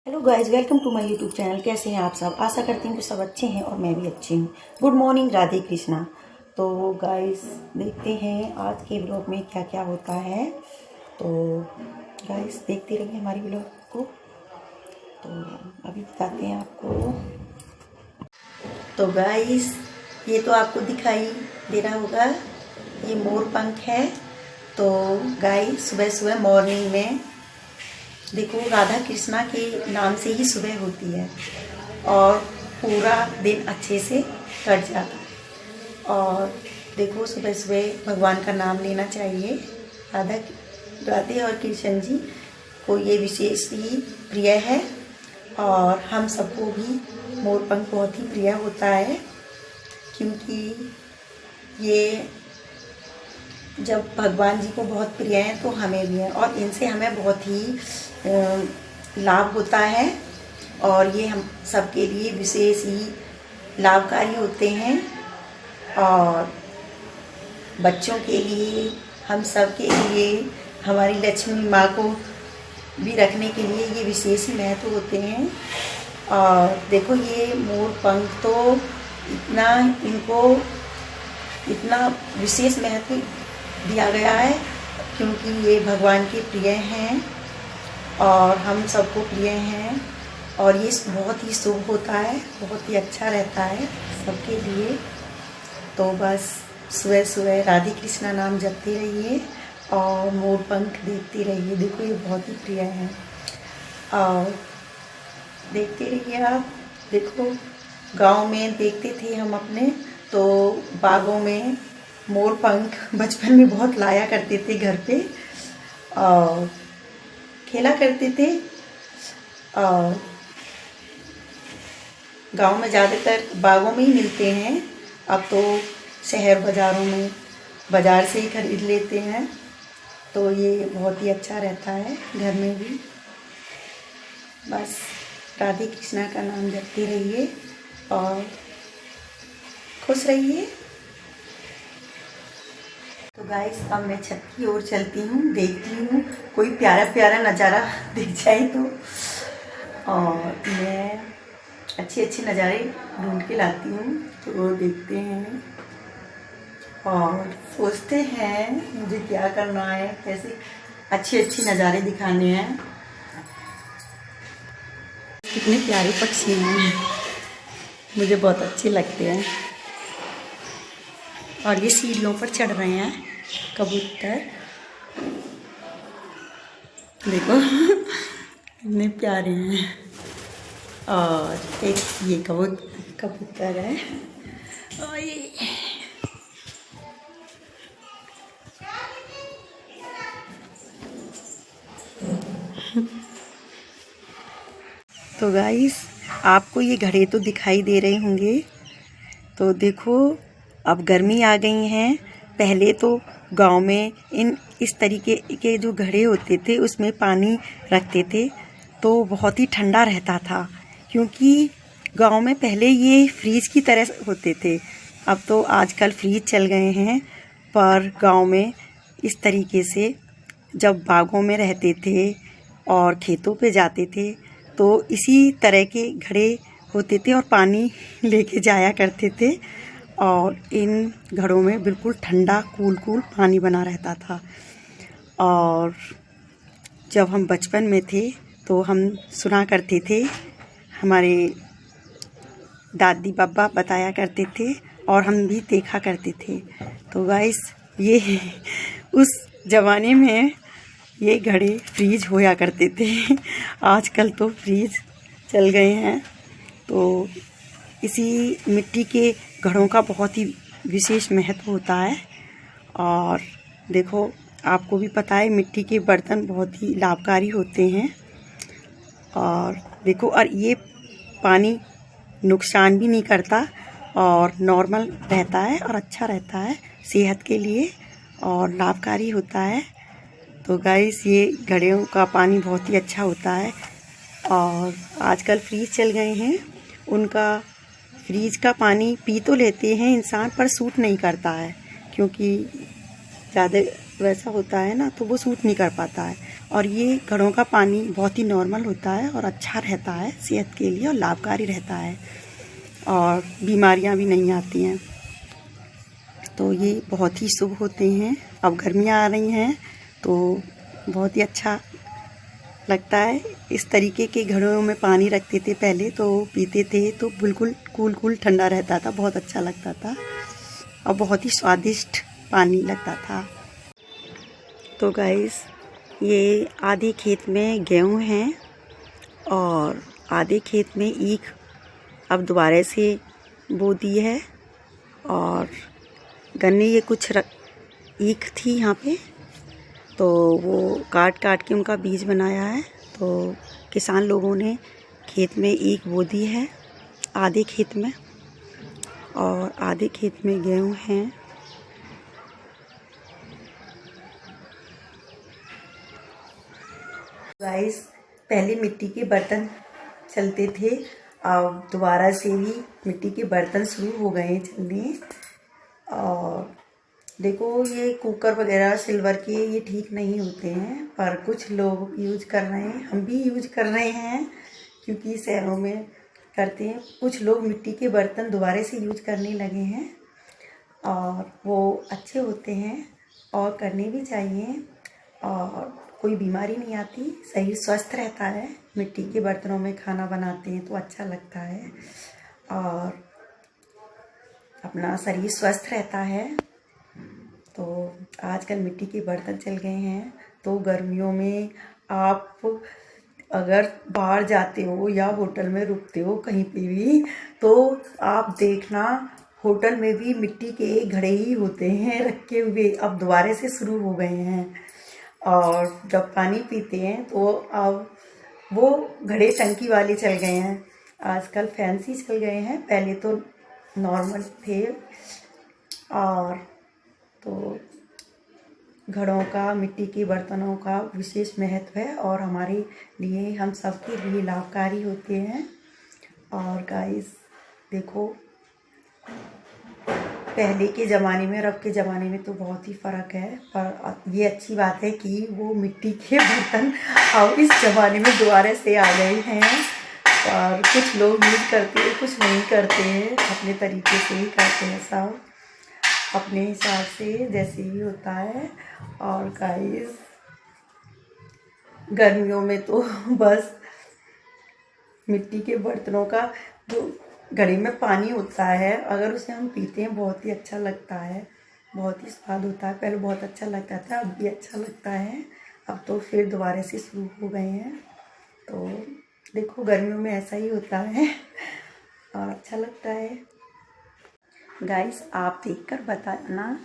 Hello guys, welcome to my YouTube channel. कैसे हैं आप सब? आशा करती हूँ कि सब अच्छे हैं और मैं भी अच्छी हूँ। Good morning, Radhe Krishna. तो गाइस, देखते हैं आज के ब्लॉग में क्या क्या होता है। तो गाइस, देखते रहिए हमारी ब्लॉग को। तो अभी बताते हैं आपको। तो गाइस, ये तो आपको दिखाई दे रहा होगा, ये मोर पंख है। तो गाइस, सुबह सुबह मॉर्निंग में देखो, राधा कृष्णा के नाम से ही सुबह होती है और पूरा दिन अच्छे से कट जाता है। और देखो, सुबह सुबह भगवान का नाम लेना चाहिए। राधे और कृष्ण जी को ये विशेष ही प्रिय है और हम सबको भी मोरपंख बहुत ही प्रिय होता है, क्योंकि ये जब भगवान जी को बहुत प्रिय हैं तो हमें भी है, और इनसे हमें बहुत ही लाभ होता है और ये हम सबके लिए विशेष ही लाभकारी होते हैं। और बच्चों के लिए, हम सब के लिए, हमारी लक्ष्मी माँ को भी रखने के लिए ये विशेष ही महत्व होते हैं। और देखो, ये मोर पंख तो इतना विशेष महत्व दिया गया है, क्योंकि ये भगवान के प्रिय हैं और हम सबको प्रिय हैं। और ये बहुत ही शुभ होता है, बहुत ही अच्छा रहता है सबके लिए। तो बस सुबह सुबह राधे कृष्णा नाम जपते रहिए और मोर पंख देखते रहिए। देखो, ये बहुत ही प्रिय है और देखते रहिए आप। देखो, गांव में देखते थे हम अपने, तो बागों में मोर पंख बचपन में बहुत लाया करते थे घर पे और खेला करते थे। और गांव में ज़्यादातर बागों में ही मिलते हैं। अब तो शहर बाज़ार से ही खरीद लेते हैं। तो ये बहुत ही अच्छा रहता है घर में भी। बस राधे कृष्णा का नाम जपते रहिए और खुश रहिए। तो गाइस, अब मैं छत की ओर चलती हूँ, देखती हूँ कोई प्यारा प्यारा नज़ारा दिख जाए तो। और मैं अच्छे नज़ारे ढूंढ के लाती हूँ, तो वो देखते हैं और सोचते हैं मुझे क्या करना है, कैसे अच्छे नज़ारे दिखाने हैं। कितने प्यारे पक्षी हैं, मुझे बहुत अच्छे लगते हैं। और ये सीढ़ियों पर चढ़ रहे हैं कबूतर, देखो इतने प्यारे हैं। और एक ये कबूतर है और ये तो गाइस, आपको ये घड़े तो दिखाई दे रहे होंगे। तो देखो, अब गर्मी आ गई हैं। पहले तो गांव में इस तरीके के जो घड़े होते थे उसमें पानी रखते थे तो बहुत ही ठंडा रहता था, क्योंकि गांव में पहले ये फ्रीज की तरह होते थे। अब तो आजकल फ्रीज चल गए हैं, पर गांव में इस तरीके से जब बागों में रहते थे और खेतों पे जाते थे तो इसी तरह के घड़े होते थे और पानी लेके जाया करते थे। और इन घड़ों में बिल्कुल ठंडा कूल पानी बना रहता था। और जब हम बचपन में थे तो हम सुना करते थे, हमारे दादी बाबा बताया करते थे और हम भी देखा करते थे। तो गाइस, ये उस ज़माने में ये घड़े फ्रीज होया करते थे। आजकल तो फ्रीज चल गए हैं। तो इसी मिट्टी के घड़ों का बहुत ही विशेष महत्व होता है। और देखो, आपको भी पता है मिट्टी के बर्तन बहुत ही लाभकारी होते हैं। और देखो, और ये पानी नुकसान भी नहीं करता और नॉर्मल रहता है और अच्छा रहता है सेहत के लिए और लाभकारी होता है। तो गाइस, ये घड़ों का पानी बहुत ही अच्छा होता है। और आजकल फ्रीज चल गए हैं, उनका फ्रीज का पानी पी तो लेते हैं इंसान, पर सूट नहीं करता है, क्योंकि ज़्यादा वैसा होता है ना, तो वो सूट नहीं कर पाता है। और ये घड़ों का पानी बहुत ही नॉर्मल होता है और अच्छा रहता है सेहत के लिए और लाभकारी रहता है और बीमारियां भी नहीं आती हैं। तो ये बहुत ही शुभ होते हैं। अब गर्मियां आ रही हैं तो बहुत ही अच्छा लगता है। इस तरीके के घड़ों में पानी रखते थे पहले, तो पीते थे तो बिल्कुल कूल कूल ठंडा रहता था, बहुत अच्छा लगता था और बहुत ही स्वादिष्ट पानी लगता था। तो गाइस, ये आधे खेत में गेहूं हैं और आधे खेत में ईख अब दोबारा से बो दी है और गन्ने ये कुछ ईख थी यहाँ पे, तो वो काट काट के उनका बीज बनाया है। तो किसान लोगों ने खेत में ईख बो दी है आधे खेत में और आधे खेत में गेहूं हैं। गाइस, पहले मिट्टी के बर्तन चलते थे, अब दोबारा से भी मिट्टी के बर्तन शुरू हो गए हैं चलने। और देखो, ये कुकर वगैरह सिल्वर के ये ठीक नहीं होते हैं, पर कुछ लोग यूज कर रहे हैं, हम भी यूज कर रहे हैं क्योंकि शहरों में करते हैं। कुछ लोग मिट्टी के बर्तन दोबारा से यूज करने लगे हैं और वो अच्छे होते हैं और करने भी चाहिए और कोई बीमारी नहीं आती, शरीर स्वस्थ रहता है। मिट्टी के बर्तनों में खाना बनाते हैं तो अच्छा लगता है और अपना शरीर स्वस्थ रहता है। तो आजकल मिट्टी के बर्तन चल गए हैं। तो गर्मियों में आप अगर बाहर जाते हो या होटल में रुकते हो कहीं पे भी, तो आप देखना होटल में भी मिट्टी के घड़े ही होते हैं रखे हुए, अब दोबारा से शुरू हो गए हैं। और जब पानी पीते हैं तो अब वो घड़े टंकी वाले चल गए हैं, आजकल फैंसी चल गए हैं, पहले तो नॉर्मल थे। और तो घड़ों का, मिट्टी के बर्तनों का विशेष महत्व है और हमारे लिए, हम सबके लिए लाभकारी होते हैं। और गाइस देखो, पहले के ज़माने में और अब के ज़माने में तो बहुत ही फ़र्क है, पर ये अच्छी बात है कि वो मिट्टी के बर्तन अब इस ज़माने में दोबारा से आ गए हैं। और कुछ लोग यूज़ करते हैं, कुछ नहीं करते हैं, अपने तरीके से ही करते हैं, सब अपने हिसाब से जैसे ही होता है। और गाइस, गर्मियों में तो बस मिट्टी के बर्तनों का जो घड़े में पानी होता है, अगर उसे हम पीते हैं बहुत ही अच्छा लगता है, बहुत ही स्वाद होता है। पहले बहुत अच्छा लगता था, अब भी अच्छा लगता है, अब तो फिर दोबारा से शुरू हो गए हैं। तो देखो, गर्मियों में ऐसा ही होता है और अच्छा लगता है। गाइस, आप देखकर बताना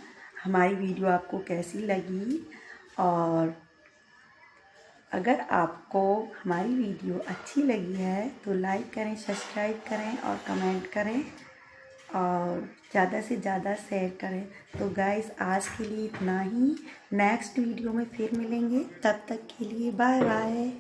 हमारी वीडियो आपको कैसी लगी, और अगर आपको हमारी वीडियो अच्छी लगी है तो लाइक करें, सब्सक्राइब करें और कमेंट करें और ज़्यादा से ज़्यादा शेयर करें। तो गाइस, आज के लिए इतना ही, नेक्स्ट वीडियो में फिर मिलेंगे, तब तक के लिए बाय बाय।